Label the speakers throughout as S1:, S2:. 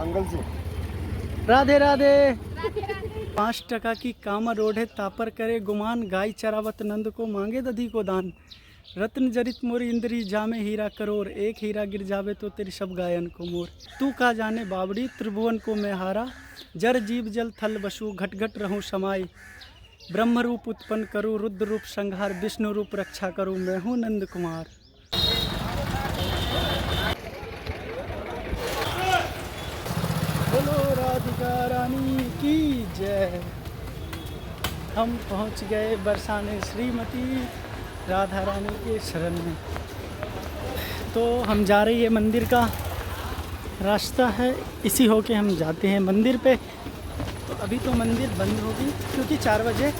S1: Uncle से।
S2: राधे राधे। 5 टका की कामा रोड है तापर करे गुमान, गाय चरावत नंद को मांगे दधी को दान। रत्न जरित मोर इंद्री जामे हीरा करोर, एक हीरा गिर जावे तो तेरी सब गायन को मोर। तू का जाने बावड़ी त्रिभुवन को मैं हारा, जर जीव जल थल बसु घट घट रहूं समाई। ब्रह्म रूप उत्पन्न करूं रुद्र रूप संहार, विष्णु रूप रक्षा करूं मैं हूं नंद कुमार। बोलो राधिका रानी की जय। हम पहुंच गए बरसाने श्रीमती राधा रानी के शरण में। तो हम जा रही है मंदिर का रास्ता है, इसी होके हम जाते हैं मंदिर पे। तो अभी तो मंदिर बंद होगी क्योंकि 4 बजे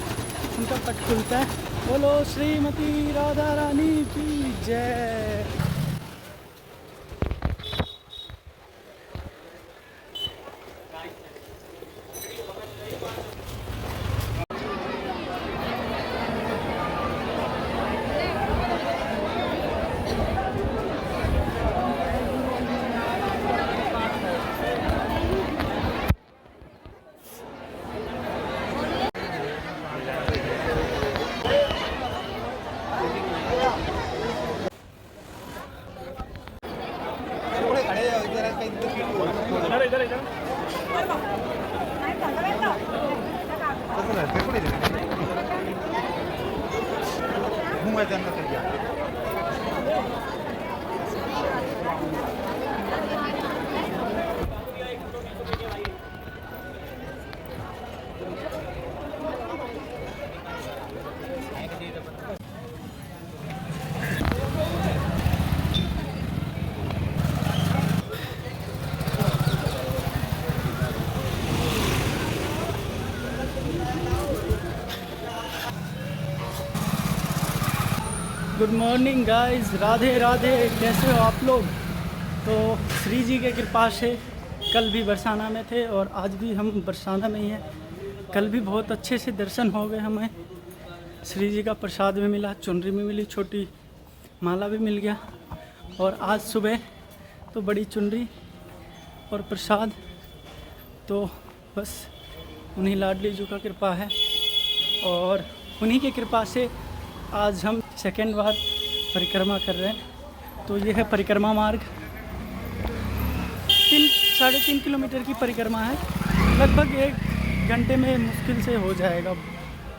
S2: उनका पट खुलता है। बोलो श्रीमती राधा रानी की जय। Good morning guys, Radhe Radhe. कैसे हो आप लोग? तो श्री जी के कृपा से कल भी बरसाना में थे और आज भी हम बरसाना में ही हैं। कल भी बहुत अच्छे से दर्शन हो गए हमें। श्री जी का प्रसाद भी मिला, चुनरी भी मिली, छोटी माला भी मिल गया। और आज सुबह तो बड़ी चुनरी और प्रसाद। तो बस उन्हीं लाडली जी का कृपा है और उन्हीं की कृपा से आज हम सेकेंड बार परिक्रमा कर रहे हैं। तो ये है परिक्रमा मार्ग। 3-3.5 किलोमीटर की परिक्रमा है। लगभग 1 घंटे में मुश्किल से हो जाएगा,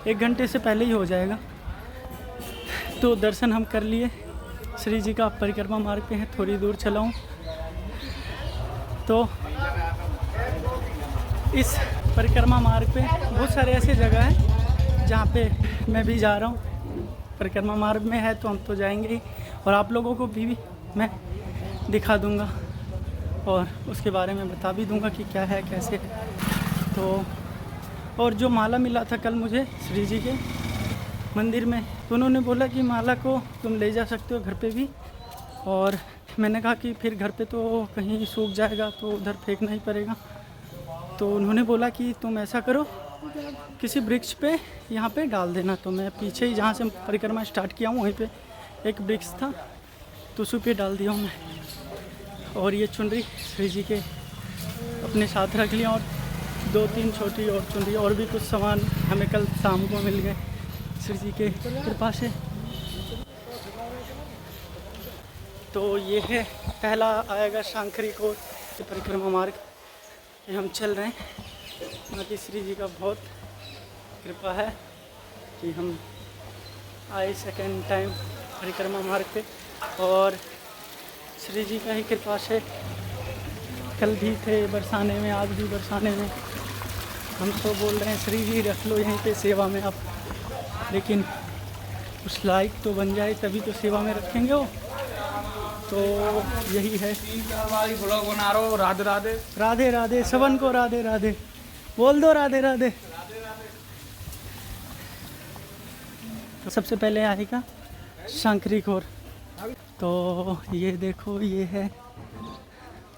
S2: 1 घंटे से पहले ही हो जाएगा। तो दर्शन हम कर लिए श्री जी का। परिक्रमा मार्ग पे हैं, थोड़ी दूर चला हूँ। तो इस परिक्रमा मार्ग पे बहुत सारे ऐसे जगह हैं जहाँ पे मैं भी जा रहा हूँ। परिक्रमा मार्ग में है तो हम तो जाएंगे ही, और आप लोगों को भी मैं दिखा दूंगा और उसके बारे में बता भी दूंगा कि क्या है कैसे। तो और जो माला मिला था कल मुझे श्री जी के मंदिर में, तो उन्होंने बोला कि माला को तुम ले जा सकते हो घर पे भी। और मैंने कहा कि फिर घर पे तो कहीं सूख जाएगा तो उधर फेंकना ही पड़ेगा। तो उन्होंने बोला कि तुम ऐसा करो, किसी वृक्ष पे यहाँ पे डाल देना। तो मैं पीछे ही जहाँ से परिक्रमा स्टार्ट किया हूँ वहीं पे एक वृक्ष था, तो उसी पे डाल दिया हूँ मैं। और ये चुनरी श्री जी के अपने साथ रख लिया, और 2-3 छोटी और चुनरी और भी कुछ सामान हमें कल शाम को मिल गए श्री जी के कृपा से। तो ये है पहला आएगा शंखरी कोट परिक्रमा मार्ग, ये हम चल रहे हैं। बाकी श्री जी का बहुत कृपा है कि हम आए सेकेंड टाइम परिक्रमा मार्ग पे, और श्री जी का ही कृपा से कल भी थे बरसाने में, आज भी बरसाने में। हम तो बोल रहे हैं श्री जी रख लो यहीं पे सेवा में आप, लेकिन उस लायक तो बन जाए तभी तो सेवा में रखेंगे वो। तो यही है।
S3: ब्लॉग बना रहा हूँ। राधे राधे।
S2: राधे राधे सबन को राधे राधे बोल दो, राधे राधे। तो सबसे पहले आएगा शंखरी खोर। तो ये देखो, ये है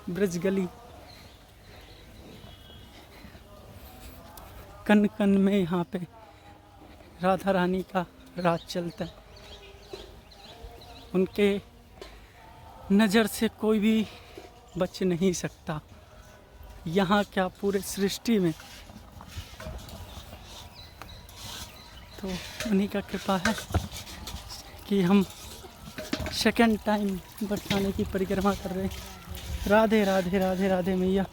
S2: ब्रज गली। कन कन में यहाँ पे राधा रानी का राज चलता है। उनके नज़र से कोई भी बच नहीं सकता। यहाँ क्या पूरे सृष्टि में। तो उन्हीं का कृपा है कि हम सेकंड टाइम बरसाने की परिक्रमा कर रहे हैं। राधे राधे राधे राधे मैया।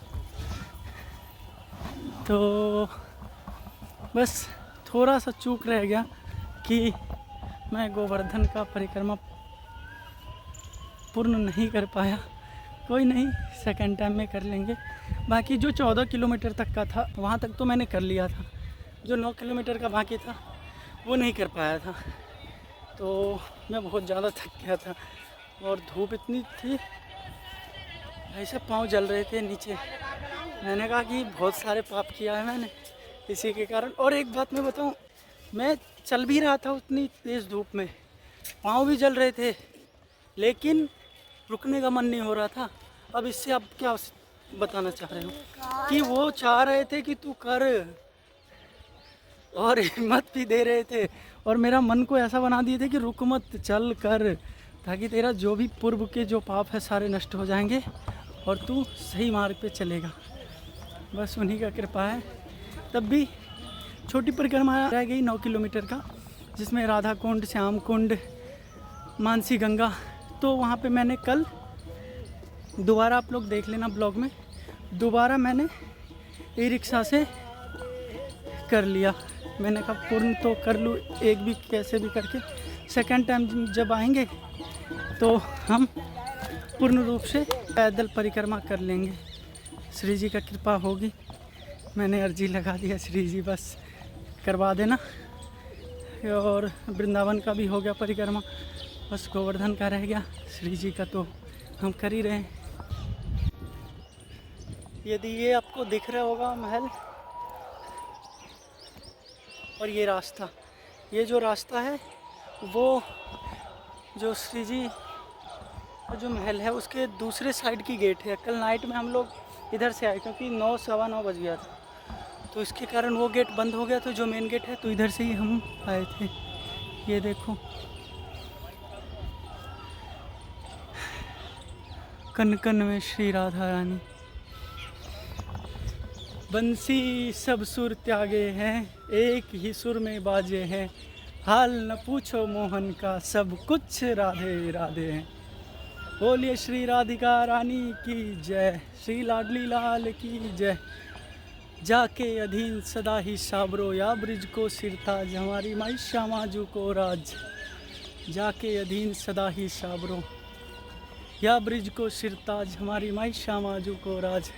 S2: तो बस थोड़ा सा चूक रह गया कि मैं गोवर्धन का परिक्रमा पूर्ण नहीं कर पाया। कोई नहीं, सेकंड टाइम में कर लेंगे। बाकी जो 14 किलोमीटर तक का था वहाँ तक तो मैंने कर लिया था, जो 9 किलोमीटर का बाकी था वो नहीं कर पाया था। तो मैं बहुत ज़्यादा थक गया था और धूप इतनी थी, ऐसे पाँव जल रहे थे नीचे। मैंने कहा कि बहुत सारे पाप किया है मैंने इसी के कारण। और एक बात मैं बताऊं, मैं चल भी रहा था उतनी तेज़ धूप में, पाँव भी जल रहे थे, लेकिन रुकने का मन नहीं हो रहा था। अब इससे आप क्या बताना चाह रहे हो कि वो चाह रहे थे कि तू कर, और हिम्मत भी दे रहे थे और मेरा मन को ऐसा बना दिए थे कि रुक मत, चल कर, ताकि तेरा जो भी पूर्व के जो पाप है सारे नष्ट हो जाएंगे और तू सही मार्ग पे चलेगा। बस उन्हीं का कृपा है। तब भी छोटी परिक्रमा रह गई 9 किलोमीटर का, जिसमें राधा कुंड, श्याम कुंड, मानसी गंगा। तो वहाँ पे मैंने कल दोबारा, आप लोग देख लेना ब्लॉग में, दोबारा मैंने ई रिक्शा से कर लिया। मैंने कहा पूर्ण तो कर लूँ एक भी कैसे भी करके, सेकंड टाइम जब आएंगे तो हम पूर्ण रूप से पैदल परिक्रमा कर लेंगे। श्री जी का कृपा होगी। मैंने अर्जी लगा दिया, श्री जी बस करवा देना। और वृंदावन का भी हो गया परिक्रमा, बस गोवर्धन का रह गया। श्री जी का तो हम कर ही रहे हैं। यदि ये आपको दिख रहा होगा महल और ये रास्ता, ये जो रास्ता है वो जो श्री जी का जो महल है उसके दूसरे साइड की गेट है। कल नाइट में हम लोग इधर से आए क्योंकि 9 सवा 9 बज गया था, तो इसके कारण वो गेट बंद हो गया। तो जो मेन गेट है तो इधर से ही हम आए थे। ये देखो, कन कन में श्री राधा रानी, बंसी सब सुर त्यागे हैं, एक ही सुर में बाजे हैं, हाल न पूछो मोहन का, सब कुछ राधे राधे हैं। बोलिए श्री राधिका रानी की जय, श्री लाडली लाल की जय। जाके अधीन सदा ही साबरो, या ब्रिज को सिरताज, हमारी माई श्यामाजू को राज। जाके अधीन सदा ही साबरो, या ब्रिज को सिरताज, हमारी माई श्यामाजू को राज।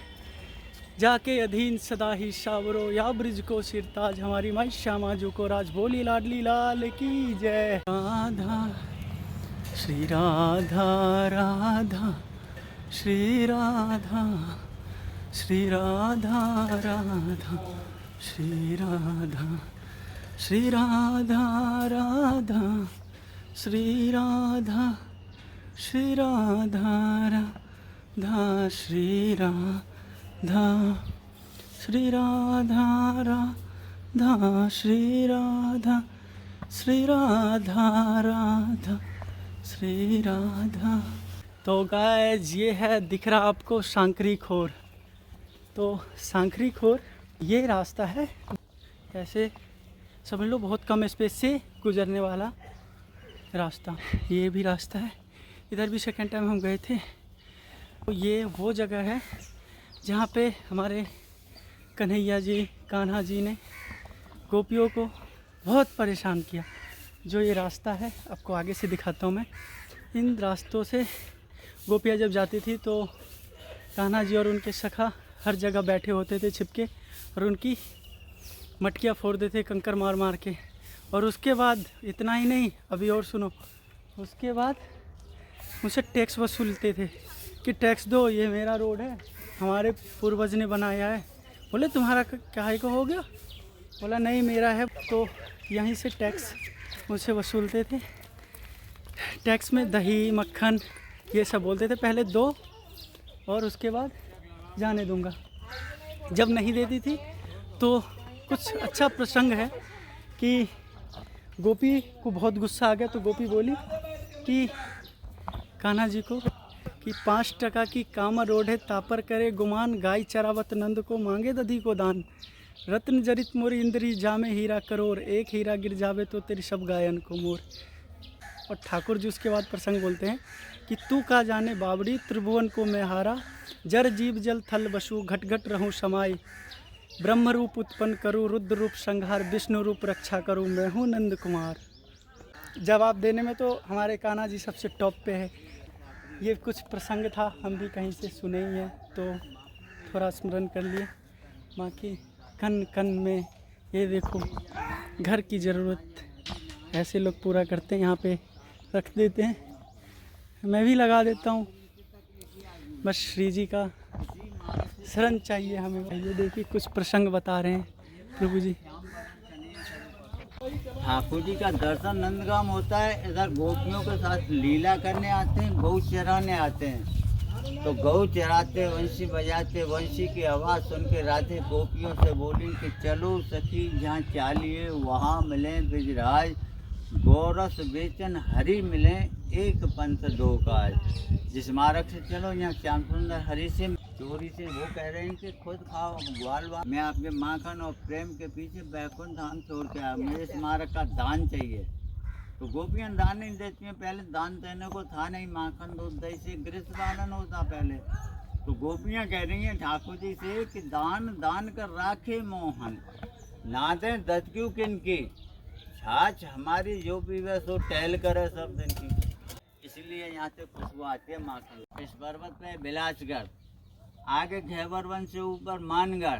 S2: जाके अधीन सदा ही साबरो, या ब्रिज को सिरताज, हमारी माई श्यामाजू को राज। बोली लाडली लाल की जय। राधा श्री राधा राधा श्री राधा, श्री राधा राधा श्री राधा, श्री राधा राधा श्री राधा, श्री राधा राधा श्री राधा, श्री राधा राधा श्री राधा, श्री राधा राधा श्री राधा। तो गाइस ये है, दिख रहा आपको सांकरी खोर। तो सांकरी खोर ये रास्ता है, ऐसे समझ लो बहुत कम स्पेस से गुजरने वाला रास्ता। ये भी रास्ता है, इधर भी सेकंड टाइम हम गए थे। तो ये वो जगह है जहाँ पे हमारे कन्हैया जी, कान्हा जी ने गोपियों को बहुत परेशान किया। जो ये रास्ता है आपको आगे से दिखाता हूँ मैं। इन रास्तों से गोपियाँ जब जाती थी तो कान्हा जी और उनके सखा हर जगह बैठे होते थे छिपके, और उनकी मटकियाँ फोड़ देते थे कंकर मार मार के। और उसके बाद इतना ही नहीं, अभी और सुनो, उसके बाद उनसे टैक्स वसूलते थे कि टैक्स दो, ये मेरा रोड है, हमारे पूर्वज ने बनाया है। बोले तुम्हारा क्या को हो गया? बोला नहीं मेरा है। तो यहीं से टैक्स उनसे वसूलते थे। टैक्स में दही मक्खन ये सब बोलते थे, पहले दो और उसके बाद जाने दूंगा। जब नहीं देती थी तो कुछ अच्छा प्रसंग है कि गोपी को बहुत गुस्सा आ गया, तो गोपी बोली कि कान्हा जी को कि 5 टका की कामर ओढ़े तापर करे गुमान, गाय चरावत नंद को मांगे दधी को दान। रत्न जरित मोरी इंद्री जामे हीरा करोर, एक हीरा गिर जावे तो तेरी सब गायन को मोर। और ठाकुर जी उसके बाद प्रसंग बोलते हैं कि तू का जाने बावड़ी त्रिभुवन को मैं हारा, जर जीव जल थल बसु घट घट रहूँ समाई। ब्रह्म रूप उत्पन्न करूँ रुद्र रूप संहार, विष्णु रूप रक्षा करूँ मैं हूँ नंद कुमार। जवाब देने में तो हमारे कान्हा जी सबसे टॉप पे है। ये कुछ प्रसंग था, हम भी कहीं से सुने ही हैं तो थोड़ा स्मरण कर लिए। बाकी कन कन में ये देखो घर की ज़रूरत ऐसे लोग पूरा करते हैं, यहाँ पे रख देते हैं, मैं भी लगा देता हूँ। बस श्री जी का शरण चाहिए हमें। ये देखिए कुछ प्रसंग बता रहे हैं प्रभु जी।
S1: ठाकुर जी का दर्शन नंदगाम होता है। इधर गोपियों के साथ लीला करने आते हैं, गौ चराने आते हैं। तो गौ चराते वंशी बजाते, वंशी की आवाज़ सुन के राधे गोपियों से बोली कि चलो सखी जहाँ चालिए वहाँ मिले ब्रिजराज, गोरस बेचन हरि मिले एक पंथ दो काज। जिस मार्ग से चलो यहाँ श्याम सुंदर हरि से चोरी से, वो कह रहे हैं कि खुद खाओ ग्वाल वाल, मैं आपके माखन और प्रेम के पीछे बैकुंठ धाम छोड़ के आया, मुझे इस मार्ग का दान चाहिए। तो गोपियाँ दान नहीं देती हैं, पहले दान देने को था नहीं, माखन दूध दही से गृहस्थ पालन होता पहले। तो गोपियाँ कह रही हैं ठाकुर जी से कि दान दान कर राखे मोहन, ना दें दत क्यों किनकी, छाछ हमारी जो भी वह सो टहल करे सब दिन की। इसलिए यहाँ से खुशबू आती है माखन। इस पर्वत पे बिलासगढ़, आगे घेवर वन से ऊपर मानगढ़,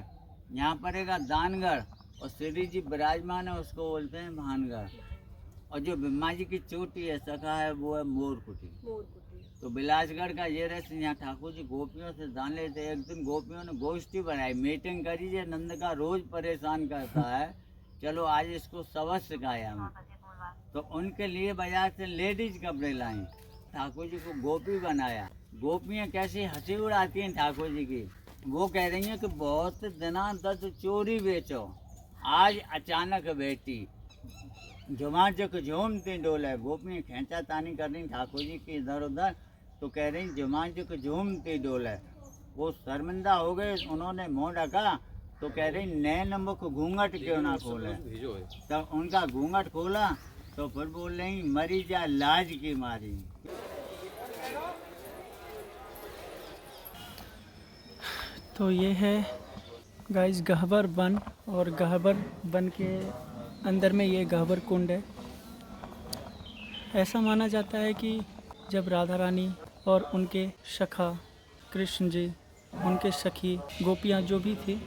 S1: यहाँ पड़ेगा दानगढ़, और श्री जी विराजमान है उसको बोलते हैं भानगढ़। और जो ब्रह्मा जी की चोटी है सखा है वो है मोरकुटी। तो बिलासगढ़ का ये रहस्य, यहाँ ठाकुर जी गोपियों से दान लेते। एक दिन गोपियों ने गोष्ठी बनाई, मीटिंग करी, ये नंद का रोज परेशान करता है, चलो आज इसको सबक सिखाया हम। तो उनके लिए बाजार से लेडीज कपड़े लाए, ठाकुर जी को गोपी बनाया। गोपियाँ कैसी हंसी उड़ाती हैं ठाकुर जी की। वो कह रही हैं कि बहुत दिना दस चोरी बेचो, आज अचानक बेटी जुमा जक झूमती डोले। गोपियाँ खेचा तानी कर रही ठाकुर जी की इधर उधर, तो कह रही जुमा जक झूमती डोले। वो शर्मिंदा हो गए, उन्होंने मुँह ढका, तो कह रही नैन मुख घूंघट क्यों ना खोले। तब उनका घूंघट खोला तो फिर बोल रही मरी जा लाज की मारी।
S2: तो ये है गाइस गह्वर वन, और गह्वर वन के अंदर में ये गह्वर कुंड है। ऐसा माना जाता है कि जब राधा रानी और उनके सखा कृष्ण जी, उनके सखी गोपियाँ जो भी थी,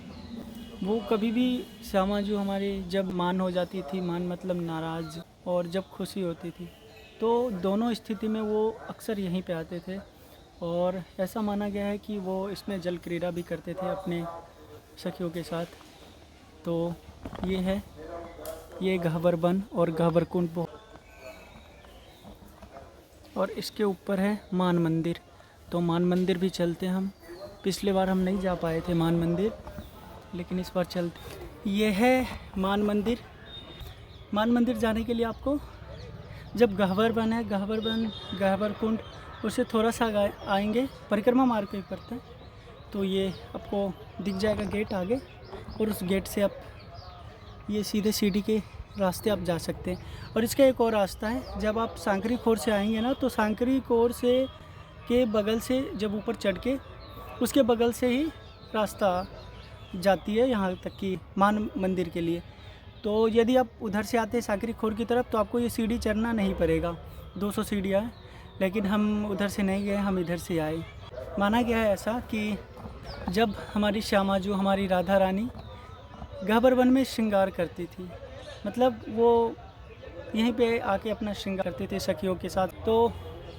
S2: वो कभी भी श्यामा जो हमारे जब मान हो जाती थी, मान मतलब नाराज़, और जब खुशी होती थी, तो दोनों स्थिति में वो अक्सर यहीं पे आते थे। और ऐसा माना गया है कि वो इसमें जल क्रीड़ा भी करते थे अपने सखियों के साथ। तो ये है ये गह्वर वन और गह्वर कुंड, और इसके ऊपर है मान मंदिर। तो मान मंदिर भी चलते हम। पिछले बार हम नहीं जा पाए थे मान मंदिर, लेकिन इस बार चलते। ये है मान मंदिर। मान मंदिर जाने के लिए आपको जब गह्वर वन है, गह्वर वन गह्वर कुंड, उससे थोड़ा सा आएंगे, परिक्रमा मार्ग पे पड़ता है, तो ये आपको दिख जाएगा गेट आगे, और उस गेट से आप ये सीधे सीढ़ी के रास्ते आप जा सकते हैं। और इसका एक और रास्ता है, जब आप सांकरी खोर से आएंगे ना, तो सांकरी खोर से के बगल से जब ऊपर चढ़ के उसके बगल से ही रास्ता जाती है यहाँ तक कि मान मंदिर के लिए। तो यदि आप उधर से आते हैं सांकरी खोर की तरफ, तो आपको ये सीढ़ी चढ़ना नहीं पड़ेगा, 200 सीढ़ियाँ हैं, लेकिन हम उधर से नहीं गए, हम इधर से आए। माना गया है ऐसा कि जब हमारी श्यामा जो हमारी राधा रानी गह्वर वन में श्रृंगार करती थी, मतलब वो यहीं पे आके अपना श्रृंगार करते थे सखियों के साथ। तो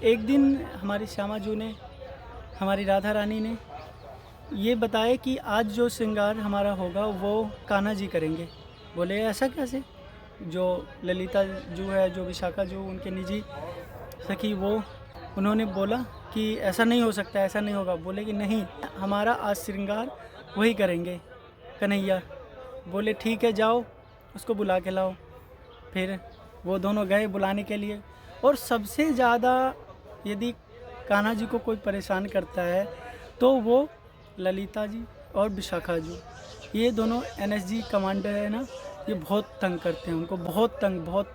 S2: एक दिन हमारी श्यामा जी ने, हमारी राधा रानी ने ये बताया कि आज जो श्रृंगार हमारा होगा वो कान्हा जी करेंगे। बोले ऐसा कैसे? जो ललिता जो है, जो विशाखा जो उनके निजी सखी, वो उन्होंने बोला कि ऐसा नहीं हो सकता, ऐसा नहीं होगा। बोले कि नहीं, हमारा आज श्रृंगार वही करेंगे कन्हैया। बोले ठीक है, जाओ उसको बुला के लाओ। फिर वो दोनों गए बुलाने के लिए। और सबसे ज़्यादा यदि कान्हा जी को कोई परेशान करता है तो वो ललिता जी और विशाखा जी, ये दोनों एनएसजी कमांडर है ना, ये बहुत तंग करते हैं उनको, बहुत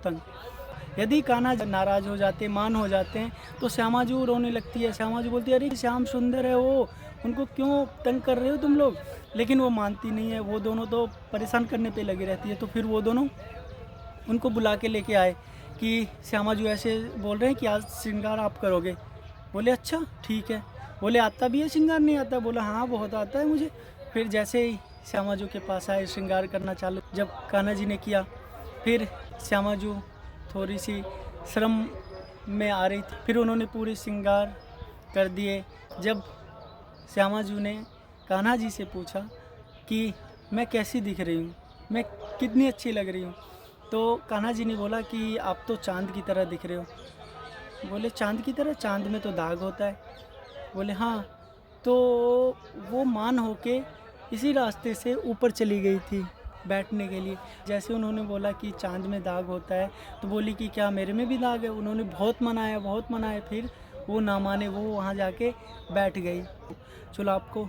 S2: तंग। यदि कान्हा नाराज़ हो जाते, मान हो जाते हैं तो श्यामा जी रोने लगती है। श्यामा जी बोलती है अरे श्याम सुंदर है वो, उनको क्यों तंग कर रहे हो तुम लोग। लेकिन वो मानती नहीं है, वो दोनों तो परेशान करने पे लगी रहती है। तो फिर वो दोनों उनको बुला के लेके आए कि श्यामा जी ऐसे बोल रहे हैं कि आज श्रृंगार आप करोगे। बोले अच्छा ठीक है। बोले आता भी है श्रृंगार, नहीं आता। बोला हाँ बहुत आता है मुझे। फिर जैसे ही श्यामा जी के पास आए, श्रृंगार करना चालू जब कान्हा जी ने किया, फिर श्यामा जी थोड़ी सी शर्म में आ रही थी, फिर उन्होंने पूरे श्रृंगार कर दिए। जब श्यामा जी ने कान्हा जी से पूछा कि मैं कैसी दिख रही हूँ, मैं कितनी अच्छी लग रही हूँ, तो कान्हा जी ने बोला कि आप तो चांद की तरह दिख रहे हो। बोले चांद की तरह, चांद में तो दाग होता है। बोले हाँ। तो वो मान होके इसी रास्ते से ऊपर चली गई थी बैठने के लिए। जैसे उन्होंने बोला कि चांद में दाग होता है तो बोली कि क्या मेरे में भी दाग है। उन्होंने बहुत मनाया, फिर वो ना माने, वो वहाँ जाके बैठ गई। चलो आपको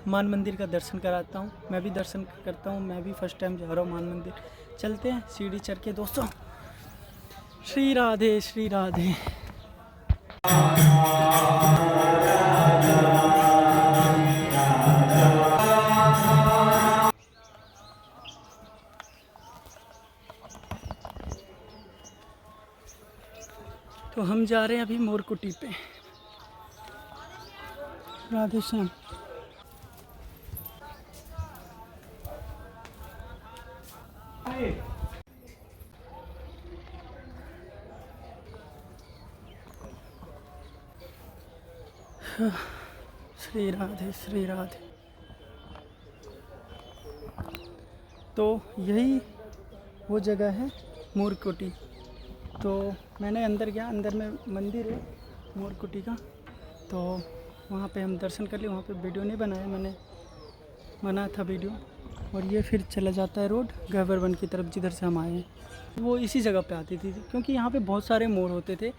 S2: मान मंदिर का दर्शन कराता हूँ, मैं भी दर्शन करता हूँ, मैं भी फर्स्ट टाइम जा रहा हूँ मान मंदिर। चलते हैं सीढ़ी चढ़ के दोस्तों। श्री राधे श्री राधे। तो हम जा रहे हैं अभी मोरकुटी पे। राधे श्याम। श्री राधे श्री राधे। तो यही वो जगह है मोरकुटी। तो मैंने अंदर गया, अंदर में मंदिर है मोरकुटी का, तो वहाँ पे हम दर्शन कर लिए। वहाँ पे वीडियो नहीं बनाया, मैंने बना था वीडियो। और ये फिर चला जाता है रोड गहवर वन की तरफ, जिधर से हम आए हैं। वो इसी जगह पे आती थी क्योंकि यहाँ पे बहुत सारे मोर होते थे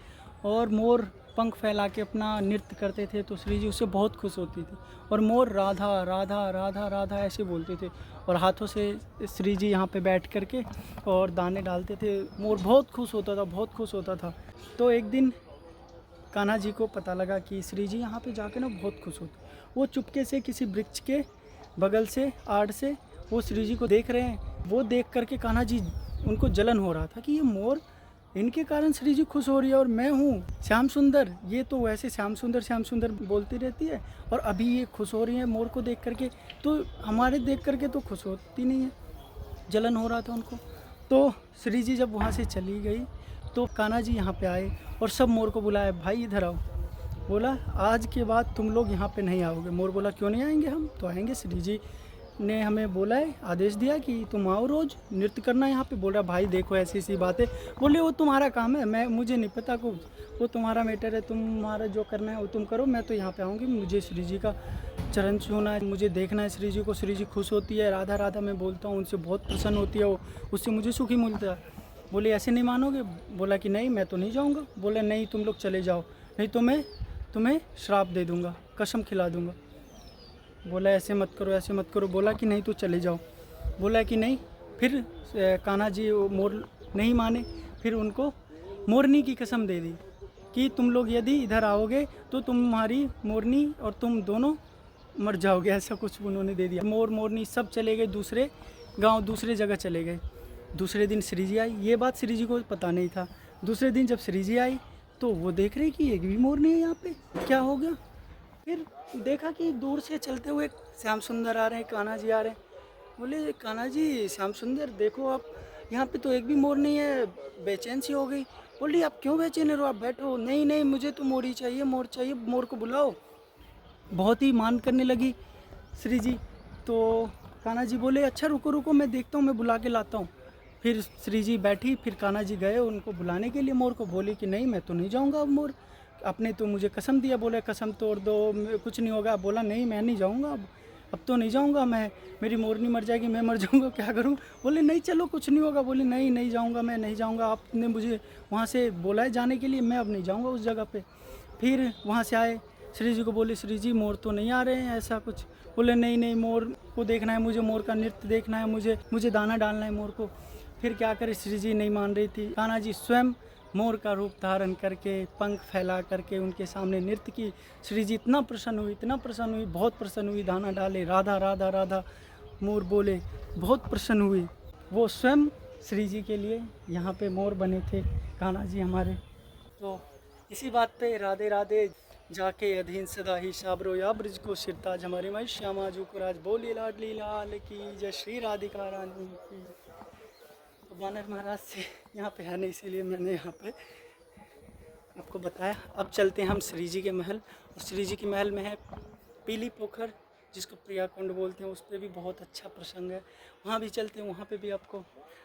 S2: और मोर पंख फैला के अपना नृत्य करते थे, तो श्री जी उससे बहुत खुश होती थी। और मोर राधा राधा राधा राधा ऐसे बोलते थे और हाथों से श्री जी यहाँ पे बैठ करके और दाने डालते थे। मोर बहुत खुश होता था। तो एक दिन कान्हा जी को पता लगा कि श्री जी यहाँ पे जाके ना बहुत खुश होते। वो चुपके से किसी वृक्ष के बगल से, आड़ से वो श्री जी को देख रहे हैं। वो देख करके कान्हा जी, उनको जलन हो रहा था कि ये मोर, इनके कारण श्री जी खुश हो रही है और मैं हूँ श्याम सुंदर, ये तो वैसे श्याम सुंदर बोलती रहती है और अभी ये खुश हो रही है मोर को देख करके, तो हमारे देख करके तो खुश होती नहीं है। जलन हो रहा था उनको। तो श्री जी जब वहाँ से चली गई तो कान्हा जी यहाँ पे आए और सब मोर को बुलाया, भाई इधर आओ। बोला आज के बाद तुम लोग यहाँ पे नहीं आओगे। मोर बोला क्यों नहीं आएंगे, हम तो आएंगे, श्री जी ने हमें बोला है, आदेश दिया कि तुम आओ रोज़ नृत्य करना यहाँ पे। बोल रहा भाई देखो ऐसी बात है। बोले वो तुम्हारा काम है, मुझे नहीं पता कुछ, वो तुम्हारा मैटर है, तुम्हारा जो करना है वो तुम करो, मैं तो यहाँ पे आऊँगी, मुझे श्री जी का चरण छूना है, मुझे देखना है श्री जी को। श्री जी खुश होती है, राधा राधा मैं बोलता हूँ, उनसे बहुत प्रसन्न होती है वो, उससे मुझे सुखी मिलता है। बोले ऐसे नहीं मानोगे। बोला कि नहीं मैं तो नहीं जाऊँगा। बोले नहीं तुम लोग चले जाओ, नहीं तो मैं तुम्हें श्राप दे दूँगा, कसम खिला दूँगा। बोला ऐसे मत करो। बोला कि नहीं तो चले जाओ। बोला कि नहीं। फिर कान्हा जी मोर नहीं माने, फिर उनको मोरनी की कसम दे दी कि तुम लोग यदि इधर आओगे तो तुम्हारी मोरनी और तुम दोनों मर जाओगे, ऐसा कुछ उन्होंने दे दिया। मोर मोरनी सब चले गए, दूसरे गांव दूसरे जगह चले गए। दूसरे दिन श्री जी आई, ये बात श्री जी को पता नहीं था। दूसरे दिन जब श्री जी आई तो वो देख रहे कि एक भी मोर नहीं है यहाँ पे, क्या हो गया। फिर देखा कि दूर से चलते हुए श्याम सुंदर आ रहे हैं, कान्हा जी आ रहे हैं। बोले कान्हा जी श्याम सुंदर देखो आप, यहाँ पे तो एक भी मोर नहीं है, बेचैन सी हो गई। बोली आप क्यों बेचैन हो, आप बैठो। नहीं मुझे तो मोर ही चाहिए, मोर चाहिए, मोर को बुलाओ। बहुत ही मान करने लगी श्री जी। तो कान्हा जी बोले अच्छा रुको मैं देखता हूँ, मैं बुला के लाता हूँ। फिर श्री जी बैठी, फिर कान्हा जी गए उनको बुलाने के लिए मोर को। बोले कि नहीं मैं तो नहीं जाऊँगा अब मोर, आपने तो मुझे कसम दिया। बोले कसम तोड़ दो, कुछ नहीं होगा। बोला नहीं मैं नहीं जाऊँगा, अब तो नहीं जाऊँगा, मैं, मेरी मोरनी मर जाएगी, मैं मर जाऊँगा, क्या करूँ। बोले नहीं चलो कुछ नहीं होगा। बोले नहीं जाऊँगा, मैं नहीं जाऊँगा, आपने मुझे वहाँ से बोला है जाने के लिए, मैं अब नहीं जाऊँगा उस जगह पे। फिर वहाँ से आए, श्री जी को बोले श्री जी मोर तो नहीं आ रहे हैं, ऐसा कुछ। बोले नहीं नहीं, मोर को देखना है मुझे, मोर का नृत्य देखना है मुझे दाना डालना है मोर को। फिर क्या करे, श्री जी नहीं मान रही थी। कान्हा जी स्वयं मोर का रूप धारण करके, पंख फैला करके उनके सामने नृत्य की। श्री जी इतना प्रसन्न हुई, बहुत प्रसन्न हुई। दाना डाले, राधा राधा राधा मोर बोले, बहुत प्रसन्न हुई। वो स्वयं श्री जी के लिए यहाँ पे मोर बने थे कान्हा जी हमारे। तो इसी बात पे राधे राधे जाके अधीन सदा ही साबरो या ब्रिज को सिरताज, हमारी माई श्यामा जू को राज बोली लाडली लाल की जय, श्री राधिका रानी की। तो बानर महाराज से यहाँ पे है नहीं, इसीलिए मैंने यहाँ पे आपको बताया। अब चलते हैं हम श्री जी के महल। और श्री जी के महल में है पीली पोखर, जिसको प्रिया कुंड बोलते हैं। उस पर भी बहुत अच्छा प्रसंग है, वहाँ भी चलते हैं, वहाँ पे भी आपको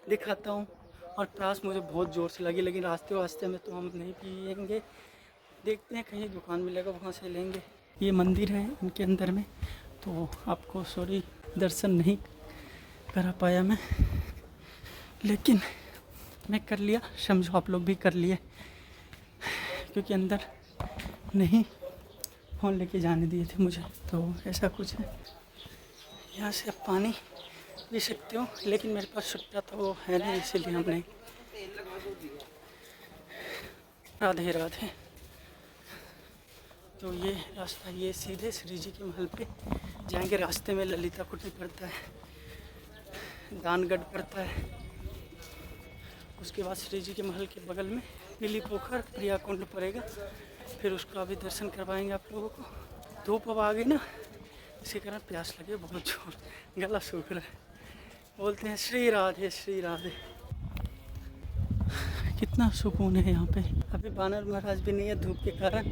S2: दिखाता हूँ। और प्यास मुझे बहुत ज़ोर से लगी, लेकिन रास्ते में तो हम नहीं पिएंगे, देखते हैं कहीं दुकान मिलेगा वहाँ से लेंगे। ये मंदिर है इनके अंदर में, तो आपको सॉरी दर्शन नहीं करा पाया मैं, लेकिन मैं कर लिया, समझो आप लोग भी कर लिए, क्योंकि अंदर नहीं फ़ोन लेके जाने दिए थे मुझे। तो ऐसा कुछ है। यहाँ से आप पानी पी सकते हो, लेकिन मेरे पास सुट्टा तो वो है नहीं, इसीलिए हम नहीं। राधे राधे। तो ये रास्ता, ये सीधे श्री जी के महल पे जाएंगे। रास्ते में ललिता कुटी पड़ता है, दानगढ़ पड़ता है, उसके बाद श्री जी के महल के बगल में पीली पोखर प्रिया कुंड पड़ेगा। फिर उसका भी दर्शन करवाएंगे आप लोगों को। धूप अब आ गई ना, इसी कारण प्यास लगे बहुत जोर, गला सूख रहा है। बोलते हैं श्री राधे श्री राधे। कितना सुकून है यहाँ पे। अभी बानर महाराज भी नहीं है धूप के कारण,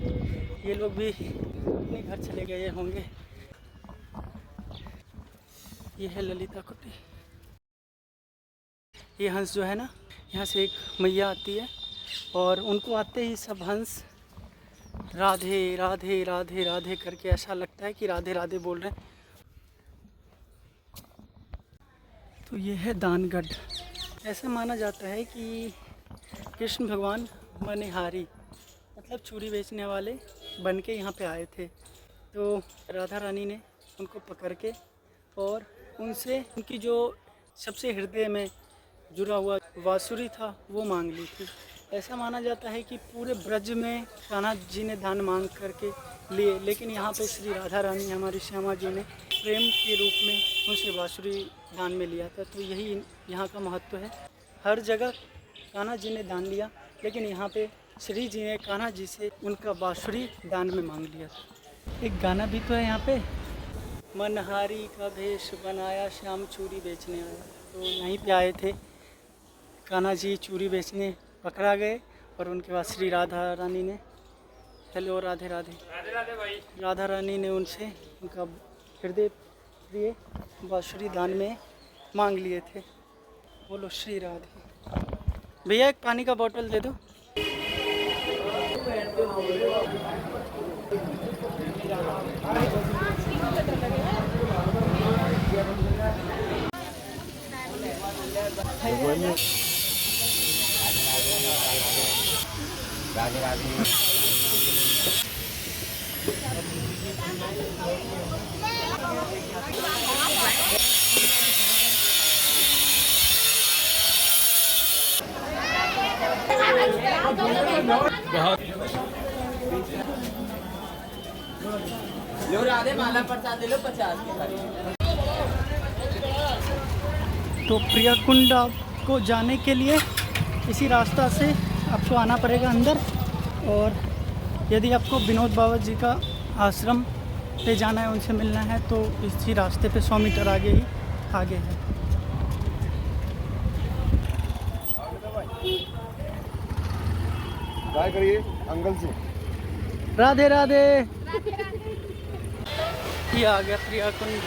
S2: ये लोग भी अपने घर चले गए होंगे। ये है ललिता कुटी। ये हंस जो है ना, यहाँ से एक मैया आती है, और उनको आते ही सब हंस राधे राधे राधे राधे करके, ऐसा लगता है कि राधे राधे बोल रहे हैं। तो ये है दानगढ़। ऐसा माना जाता है कि कृष्ण भगवान मनिहारी, मतलब चूड़ी बेचने वाले बन के यहाँ पे आए थे। तो राधा रानी ने उनको पकड़ के और उनसे उनकी जो सबसे हृदय में जुड़ा हुआ बांसुरी था वो मांग ली थी। ऐसा माना जाता है कि पूरे ब्रज में कान्हा जी ने दान मांग करके लिए, लेकिन यहाँ पे श्री राधा रानी हमारी श्यामा जी ने प्रेम के रूप में उनसे बांसुरी दान में लिया था। तो यही यहाँ का महत्व है। हर जगह कान्हा जी ने दान लिया, लेकिन यहाँ पे श्री जी ने कान्हा जी से उनका बांसुरी दान में मांग लिया था। एक गाना भी तो है यहाँ पे, मनहारी का भेष बनाया श्याम चूड़ी बेचने आया। तो यहीं पे आए थे कान्हा जी, चूड़ी बेचने पकड़ा गए, और उनके बाद श्री राधा रानी ने, हेलो राधे राधे,
S3: राधे राधे भाई।
S2: राधा रानी ने उनसे उनका हृदय प्रिय बांसुरी दान में मांग लिए थे। बोलो श्री राधे। भैया एक पानी का बोतल दे दो।
S1: राधे राधे। लो राधे माला प्रसाद ले लो 50 की थाली।
S2: तो प्रिया कुंड आपको जाने के लिए इसी रास्ता से आपको आना पड़ेगा अंदर। और यदि आपको विनोद बाबा जी का आश्रम पे जाना है, उनसे मिलना है, तो इसी रास्ते पे 100 मीटर आगे ही आगे है।
S4: ट्राई करिए अंकल से।
S2: राधे राधे। ये आ गया प्रिया कुंड।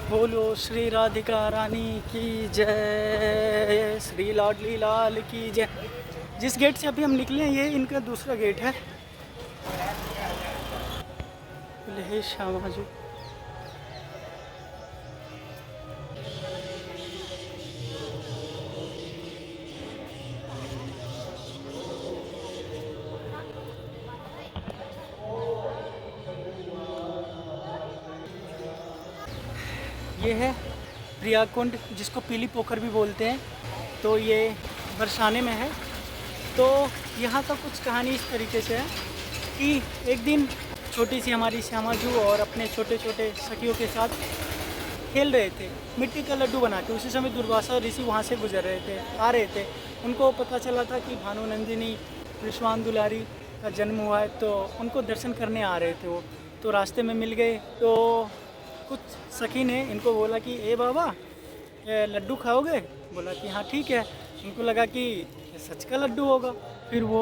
S2: बोलो श्री राधिका रानी की जय, श्री लाडली लाल की जय। जिस गेट से अभी हम निकले हैं, ये इनका दूसरा गेट है। हे श्यामा जी। ये है प्रिया कुंड, जिसको पीली पोखर भी बोलते हैं। तो ये बरसाने में है। तो यहाँ का कुछ कहानी इस तरीके से है कि एक दिन छोटी सी हमारी श्यामा जू और अपने छोटे छोटे सखियों के साथ खेल रहे थे मिट्टी का लड्डू बना के। उसी समय दुर्वासा ऋषि वहाँ से गुजर रहे थे, आ रहे थे। उनको पता चला था कि भानु नंदिनी विश्वान दुलारी का जन्म हुआ है, तो उनको दर्शन करने आ रहे थे वो। तो रास्ते में मिल गए। तो कुछ सखी ने इनको बोला कि ए बाबा, ये लड्डू खाओगे? बोला कि हाँ ठीक है। उनको लगा कि सच का लड्डू होगा। फिर वो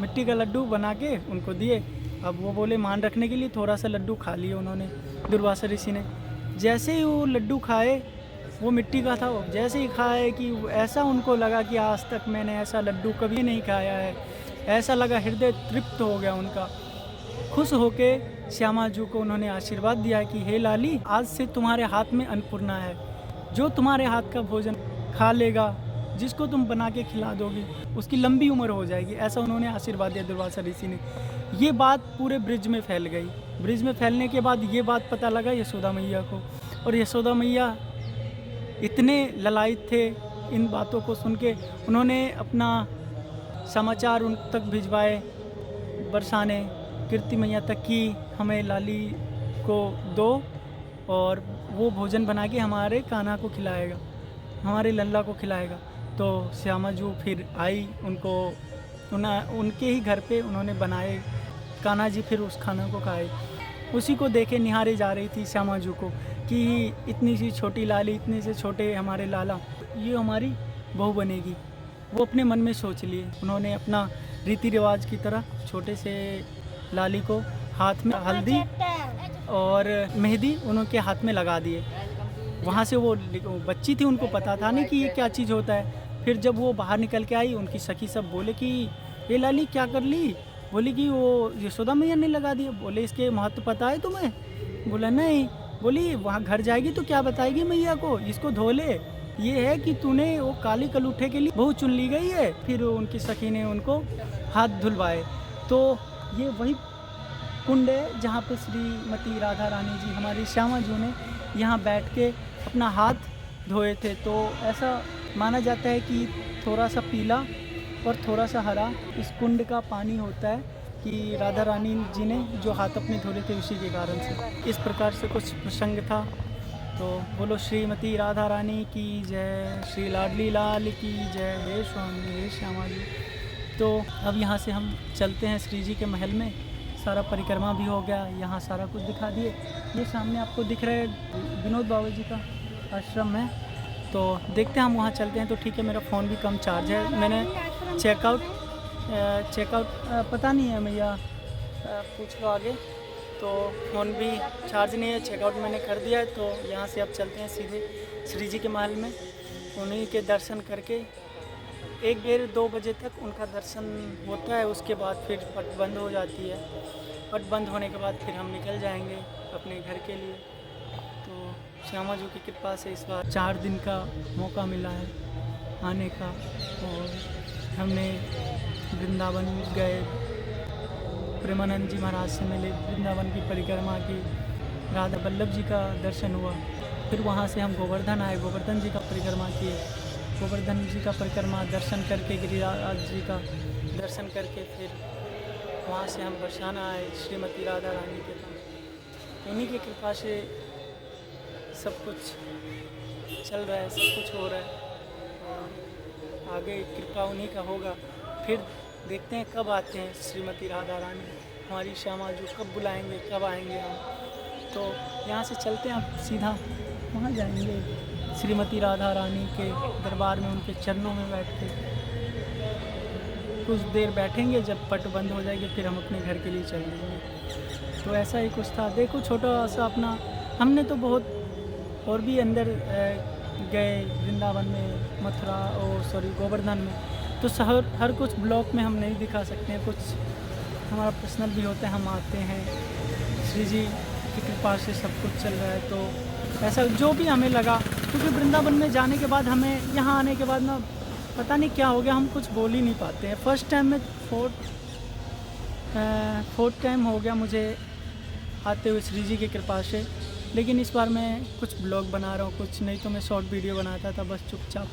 S2: मिट्टी का लड्डू बना के उनको दिए। अब वो बोले मान रखने के लिए थोड़ा सा लड्डू खा लिए उन्होंने, दुर्वासा ऋषि ने। जैसे ही वो लड्डू खाए, वो मिट्टी का था, जैसे ही खाए कि ऐसा उनको लगा कि आज तक मैंने ऐसा लड्डू कभी नहीं खाया है। ऐसा लगा, हृदय तृप्त हो गया उनका। खुश होके श्यामा जू को उन्होंने आशीर्वाद दिया कि हे लाली, आज से तुम्हारे हाथ में अन्नपूर्णा है। जो तुम्हारे हाथ का भोजन खा लेगा, जिसको तुम बना के खिला दोगी, उसकी लंबी उम्र हो जाएगी। ऐसा उन्होंने आशीर्वाद दिया दुर्वासा ऋषि ने। ये बात पूरे ब्रिज में फैल गई। ब्रिज में फैलने के बाद ये बात पता लगा यशोदा मैया को। और यशोदा मैया इतने ललायित थे इन बातों को सुन के, उन्होंने अपना समाचार उन तक भिजवाए, बरसाने कीर्ति मैया तक की हमें लाली को दो और वो भोजन बना के हमारे कान्हा को खिलाएगा, हमारे लल्ला को खिलाएगा। तो श्यामा जू फिर आई, उनके ही घर पे उन्होंने बनाए। कान्हा जी फिर उस खाना को खाए। उसी को देखे निहारे जा रही थी श्यामा जू को कि इतनी सी छोटी लाली, इतने से छोटे हमारे लाला, ये हमारी बहू बनेगी। वो अपने मन में सोच लिए। उन्होंने अपना रीति रिवाज की तरह छोटे से लाली को हाथ में हल्दी और मेहंदी उनके हाथ में लगा दिए। वहाँ से वो बच्ची थी, उनको पता था नहीं कि ये क्या चीज़ होता है। फिर जब वो बाहर निकल के आई, उनकी सखी सब बोले कि ये लाली क्या कर ली? बोली कि वो यशोदा मैया ने लगा दिया। बोले इसके महत्व पता है तुम्हें? बोला नहीं। बोली वहाँ घर जाएगी तो क्या बताएगी मैया को, इसको धो ले। ये है कि तूने वो काली कलूठे के लिए बहू चुन ली गई है। फिर उनकी सखी ने उनको हाथ धुलवाए। तो ये वही कुंड है जहाँ पे श्रीमती राधा रानी जी, हमारी श्यामा जू ने यहाँ बैठ के अपना हाथ धोए थे। तो ऐसा माना जाता है कि थोड़ा सा पीला और थोड़ा सा हरा इस कुंड का पानी होता है कि राधा रानी जी ने जो हाथ अपने धोए थे उसी के कारण से। इस प्रकार से कुछ प्रसंग था। तो बोलो श्रीमती राधा रानी की जय, श्री लाडली लाल की जय, हे स्वामी हे श्यामा जी। तो अब यहाँ से हम चलते हैं श्री जी के महल में। सारा परिक्रमा भी हो गया, यहाँ सारा कुछ दिखा दिए। ये सामने आपको दिख रहा है विनोद बाबा जी का आश्रम है। तो देखते हैं, हम वहाँ चलते हैं। तो ठीक है, मेरा फ़ोन भी कम चार्ज है। मैंने चेकआउट पता नहीं है मैया, पूछ लो आगे। तो फ़ोन भी चार्ज नहीं है, चेकआउट मैंने कर दिया है। तो यहाँ से अब चलते हैं सीधे श्री जी के महल में। उन्हीं के दर्शन करके 1-1:30-2 बजे तक उनका दर्शन होता है। उसके बाद फिर पट बंद हो जाती है। पट बंद होने के बाद फिर हम निकल जाएंगे अपने घर के लिए। तो श्यामा जू की कृपा से इस बार 4 दिन का मौका मिला है आने का। और हमने वृंदावन गए, प्रेमानंद जी महाराज से मिले, वृंदावन की परिक्रमा की, राधा वल्लभ जी का दर्शन हुआ। फिर वहाँ से हम गोवर्धन आए, गोवर्धन जी का परिक्रमा किए। गोवर्धन जी का परिक्रमा दर्शन करके, गिरिराज जी का दर्शन करके फिर वहाँ से हम बरसाना आए श्रीमती राधा रानी के पास। उन्हीं की कृपा से सब कुछ चल रहा है, सब कुछ हो रहा है। और आगे कृपा उन्हीं का होगा। फिर देखते हैं कब आते हैं श्रीमती राधा रानी, हमारी श्यामा जू कब बुलाएंगे, कब आएंगे हम। तो यहाँ से चलते हैं, अब सीधा वहाँ जाएंगे श्रीमती राधा रानी के दरबार में, उनके चरणों में बैठ के कुछ देर बैठेंगे। जब पट बंद हो जाएगी फिर हम अपने घर के लिए चल देंगे। तो ऐसा ही कुछ था। देखो छोटा सा अपना, हमने तो बहुत और भी अंदर गए वृंदावन में, मथुरा और गोवर्धन में। तो हर कुछ ब्लॉक में हम नहीं दिखा सकते हैं। कुछ हमारा पर्सनल भी होता है, हम आते हैं, श्री जी की कृपा से सब कुछ चल रहा है। तो ऐसा जो भी हमें लगा, क्योंकि वृंदावन में जाने के बाद हमें यहाँ आने के बाद ना पता नहीं क्या हो गया, हम कुछ बोल ही नहीं पाते हैं। फर्स्ट टाइम में फोर्थ टाइम हो गया मुझे आते हुए श्री जी की कृपा से। लेकिन इस बार मैं कुछ ब्लॉग बना रहा हूँ, कुछ नहीं तो मैं शॉर्ट वीडियो बनाता था बस चुपचाप,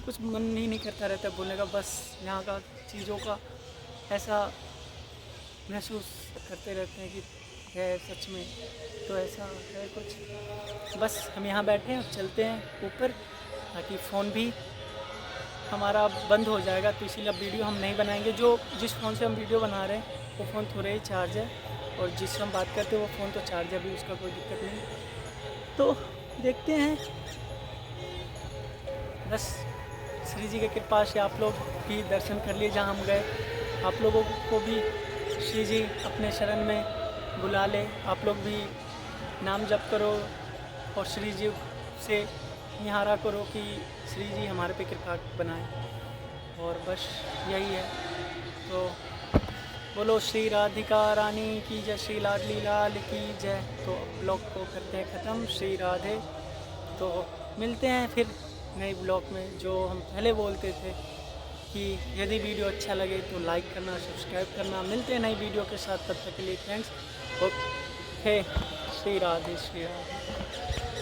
S2: कुछ मन ही नहीं करता रहता बोलने का, बस यहाँ का चीज़ों का ऐसा महसूस करते रहते हैं कि है सच में, तो ऐसा है कुछ। बस हम यहाँ बैठे हैं और चलते हैं ऊपर, ताकि फ़ोन भी हमारा बंद हो जाएगा, तो इसीलिए अब वीडियो हम नहीं बनाएंगे। जो जिस फ़ोन से हम वीडियो बना रहे हैं वो फ़ोन थोड़ा ही चार्ज है, और जिससे हम बात करते हैं वो फ़ोन तो चार्ज है, अभी उसका कोई दिक्कत नहीं। तो देखते हैं, बस श्री जी की कृपा से आप लोग भी दर्शन कर लिए जहाँ हम गए, आप लोगों को भी श्री जी अपने शरण में बुला ले, आप लोग भी नाम जप करो और श्री जी से निहारा करो कि श्री जी हमारे पे कृपा बनाए, और बस यही है। तो बोलो श्री राधिका रानी की जय, श्री लाडली लाल की जय। तो ब्लॉग को करते हैं ख़त्म, श्री राधे। तो मिलते हैं फिर नए ब्लॉग में। जो हम पहले बोलते थे कि यदि वीडियो अच्छा लगे तो लाइक करना, सब्सक्राइब करना। मिलते हैं नई वीडियो के साथ, तब तक के लिए थैंक्स। ओके, श्री राधे श्री राधे।